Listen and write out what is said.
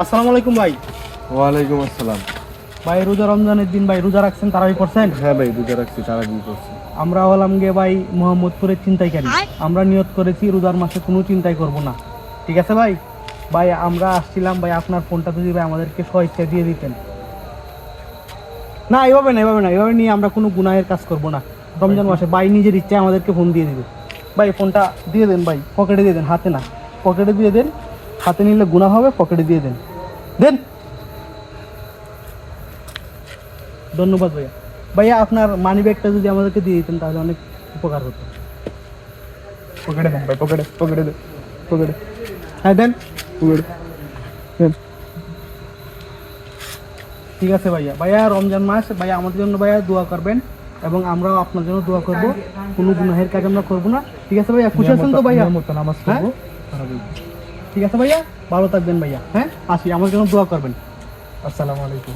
আসসালামু আলাইকুম ভাই। ওয়ালাইকুম আসসালাম। ভাই রোজা রমজানের দিন ভাই রোজা রাখছেন, তারাবি পড়ছেন? হ্যাঁ ভাই, রোজা রাখছি, তারাবি করছি। আমরা হলাম গে ভাই মোহাম্মদপুরের চিন্তাইকারী। আমরা নিয়ত করেছি রোজার মাসে কোনো চিন্তাই করব না, ঠিক আছে ভাই? ভাই আমরা আসছিলাম ভাই, আপনার ফোনটা যদি ভাই আমাদেরকে স্বেচ্ছায় দিয়ে দিতেন। না এভাবে না, এভাবে না, এভাবে নিয়ে আমরা কোনো গুনাহের কাজ করব না। রমজান মাসে ভাই নিজের ইচ্ছায় আমাদেরকে ফোন দিয়ে দিবে। ভাই ফোনটা দিয়ে দেন ভাই, পকেটে দিয়ে দেন, হাতে না, পকেটে দিয়ে দেন। হাতে নিলে গুনাহ হবে, পকেটে দিয়ে দেন, দেন। ধন্যবাদ ভাইয়া। ভাইয়া আপনার মানি ব্যাগটা যদি আমাদেরকে দিয়ে দিতেন তাহলে অনেক উপকার হতো। পকেটে দেন ভাই, পকেটে, পকেটে দেন, পকেটে। হ্যাঁ দেন, পকেটে দেন। ঠিক আছে ভাইয়া। ভাইয়া রমজান মাস ভাইয়া আমাদের জন্য ভাইয়া দোয়া করবেন এবং আমরাও আপনার জন্য দোয়া করব। কোনো গুনাহের কাজ আমরা করবো না, ঠিক আছে ভাইয়া? খুশি আছেন তো ভাইয়া? নামাজ পড়বো। ঠিক আছে ভাইয়া, ভালো থাকবেন ভাইয়া। হ্যাঁ আসি, আমার জন্য দোয়া করবেন। আসসালামু আলাইকুম।